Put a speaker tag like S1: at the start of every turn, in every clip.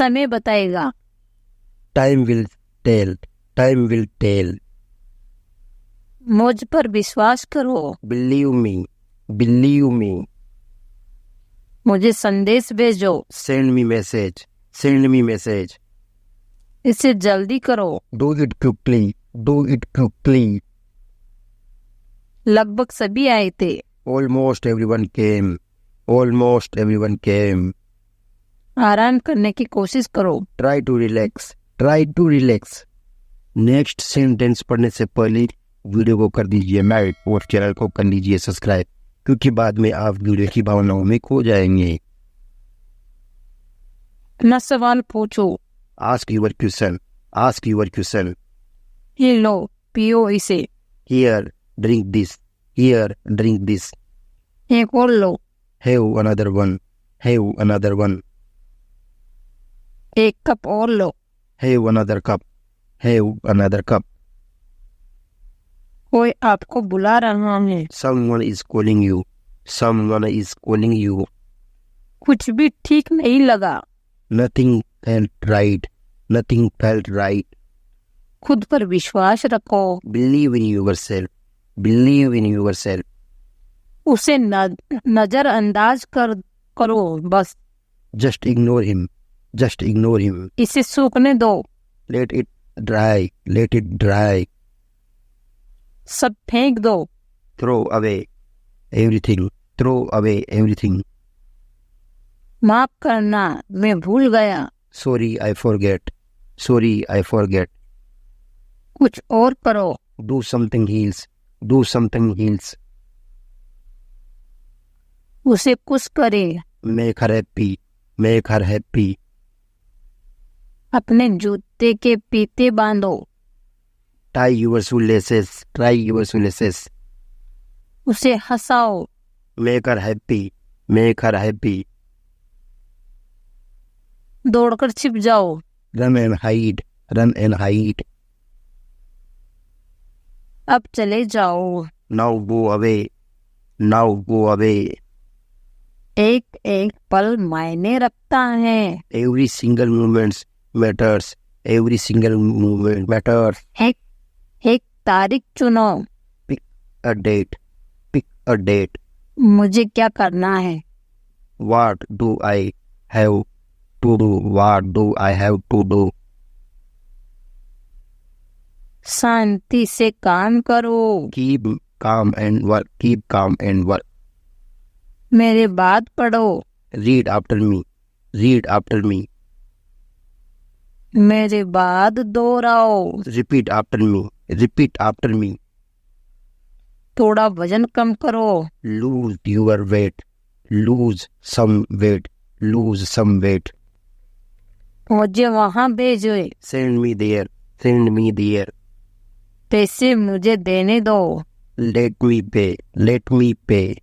S1: समय बताएगा।
S2: Time will tell. Time will tell.
S1: मुझ पर विश्वास करो।
S2: Believe me. Believe me.
S1: मुझे संदेश भेजो।
S2: Send me message. Send me message.
S1: इसे जल्दी करो।
S2: Do it quickly. Do it quickly.
S1: लगभग सभी आए थे।
S2: Almost everyone came. Almost everyone came.
S1: आराम करने की कोशिश करो।
S2: Try to relax. Try to relax. Next sentence पढ़ने से पहले वीडियो को कर दीजिए लाइक और चैनल को कर लीजिए सब्सक्राइब, क्योंकि बाद में आप वीडियो की भावनाओं में खो जाएंगे।
S1: अपना सवाल पूछो।
S2: Ask your question. Ask your question.
S1: ये लो, पियो इसे।
S2: Here drink this. Here drink this.
S1: एक और लो।
S2: Have another one. Have another one.
S1: एक कप और लो।
S2: Have another cup. Have another cup.
S1: कोई आपको बुला रहा है।
S2: Someone is calling you. Someone is calling you.
S1: कुछ भी ठीक नहीं लगा।
S2: Nothing felt right. Nothing felt right.
S1: खुद पर विश्वास रखो।
S2: Believe in yourself. Believe in yourself.
S1: उसे नजरअंदाज करो बस।
S2: Just ignore him. Just ignore him.
S1: इसे सूखने दो।
S2: Let it dry. Let it dry.
S1: सब फेंक दो।
S2: Throw away everything. Throw away everything.
S1: माफ करना, मैं भूल गया।
S2: Sorry I forget. Sorry I forget.
S1: कुछ और करो।
S2: Do something else. Do something else.
S1: उसे कुछ करे।
S2: Make her happy. Make her happy.
S1: अपने जूते के फीते बांधो।
S2: Tie your shoelaces। Tie your shoelaces।
S1: उसे हंसाओ।
S2: Make her happy. Make her happy.
S1: दौड़कर छिप जाओ।
S2: Run and hide. Run and hide.
S1: अब चले जाओ।
S2: Now go away. Now go away.
S1: एक एक पल मायने रखता है।
S2: Every single movements matters. Every single movement matters.
S1: एक तारीख चुनो।
S2: Pick a date. Pick a date.
S1: मुझे क्या करना है।
S2: What do I have to do? What do I have to do?
S1: शांति से काम करो।
S2: Keep calm and work. Keep calm and work.
S1: मेरे बाद पढ़ो।
S2: Read after me. Read after me.
S1: मेरे बाद दोहराओ।
S2: Repeat after me. Repeat after me.
S1: थोड़ा वजन कम करो।
S2: Lose your weight. Lose some weight. Lose some weight.
S1: मुझे वहां भेजो।
S2: Send me there. Send me there.
S1: पैसे मुझे देने दो।
S2: Let me pay. Let me pay.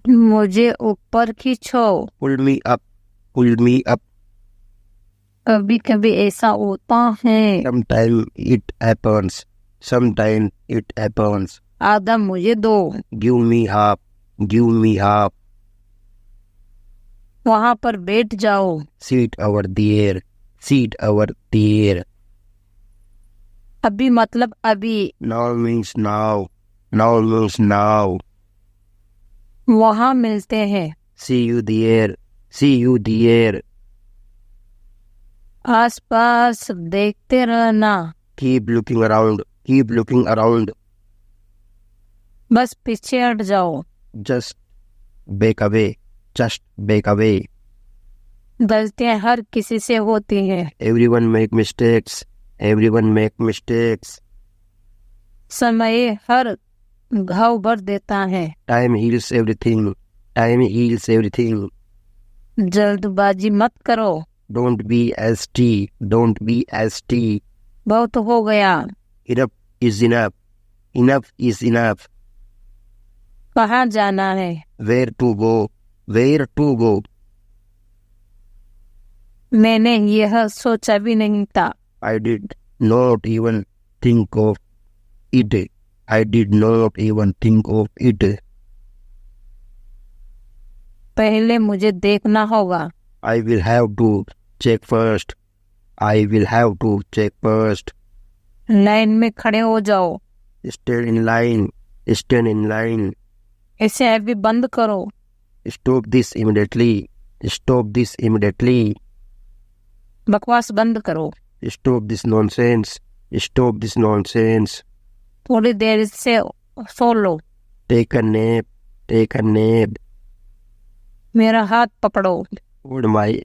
S1: मुझे ऊपर खींचो।
S2: Pull me up. Pull me up.
S1: कभी कभी ऐसा होता है।
S2: Sometimes it happens. Sometimes it happens.
S1: आधा मुझे दो।
S2: Give me half. Give me half.
S1: वहां पर बैठ जाओ।
S2: Sit over there. Sit over there.
S1: अभी मतलब अभी।
S2: Now means now. Now means now.
S1: वहां मिलते हैं।
S2: See you there. See you there.
S1: आसपास देखते रहना।
S2: Keep looking around. Keep looking around.
S1: बस पीछे हट जाओ।
S2: Just back away. Just back away.
S1: गलतियां हर किसी से होती हैं।
S2: Everyone make mistakes. Everyone make mistakes.
S1: समय हर घाव भर देता है।
S2: Time heals everything. Time heals everything.
S1: जल्दबाजी मत करो।
S2: Don't be hasty. Don't be hasty.
S1: बहुत हो गया।
S2: Enough is enough. Enough is enough.
S1: कहाँ जाना है।
S2: Where to go? Where to go?
S1: मैंने यह सोचा भी नहीं था।
S2: I did not even think of it. I did not even think of it.
S1: पहले मुझे देखना होगा।
S2: I will have to check first. I will have to check first.
S1: Line में खड़े हो जाओ।
S2: Stand in line. Stand in line.
S1: इसे अभी बंद करो।
S2: Stop this immediately. Stop this immediately.
S1: बकवास बंद करो।
S2: Stop this nonsense. Stop this nonsense.
S1: थोड़ी देर से सो लो।
S2: Take a nap. Take a nap.
S1: मेरा हाथ पकड़ो।
S2: Hold my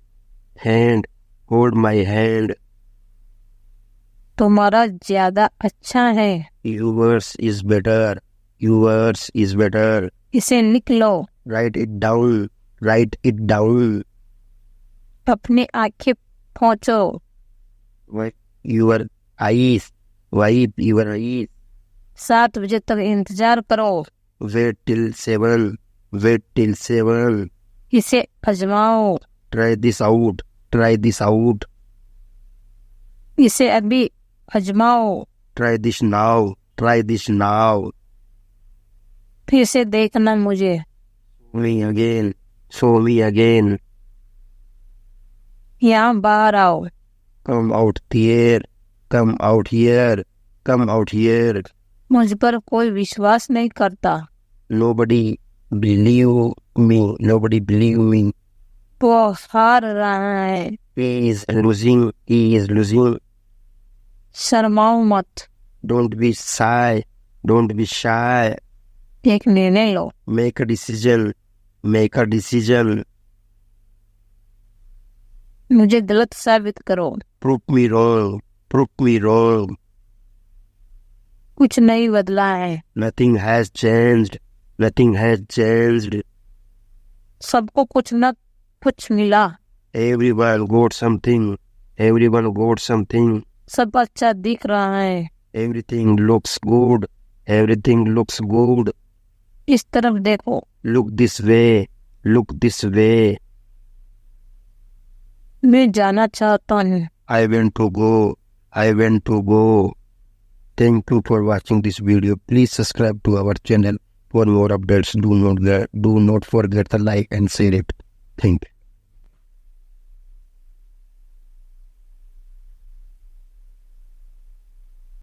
S2: hand. Hold my hand.
S1: तुम्हारा ज्यादा अच्छा है।
S2: Yours is better. Yours is better.
S1: इसे लिख लो।
S2: Write it down. Write it down.
S1: अपनी आंखें पोंछो।
S2: Wipe your eyes. Wipe your eyes.
S1: 7 बजे तक इंतजार करो।
S2: Wait till 7. Wait till 7.
S1: इसे आजमाओ।
S2: Try this out. Try this out.
S1: इसे अभी आजमाओ।
S2: Try this now. Try this now.
S1: फिर से देखना मुझे।
S2: Show me again. Show me again.
S1: यहाँ बाहर आओ।
S2: Come out here. Come out here. Come out here.
S1: मुझ पर कोई विश्वास नहीं करता।
S2: Nobody believe me. Nobody believe me.
S1: वो हार रहा है।
S2: He is losing. He is losing.
S1: शर्माओ मत।
S2: Don't be shy. Don't be shy.
S1: एक निर्णय लो।
S2: Make a decision. Make a decision.
S1: मुझे गलत साबित करो।
S2: Prove me wrong. Prove me wrong.
S1: कुछ नहीं बदला है।
S2: Nothing has changed. Nothing has changed.
S1: सबको कुछ न कुछ मिला।
S2: Everyone got something. Everyone got something.
S1: सब अच्छा दिख रहा है।
S2: Everything looks good. Everything looks good.
S1: इस तरफ देखो।
S2: Look this way. Look this way.
S1: मैं जाना चाहता हूँ।
S2: I want to go. I want to go. Thank you for watching this video. Please subscribe to our channel for more updates. Do not forget to like and share it. Thank you.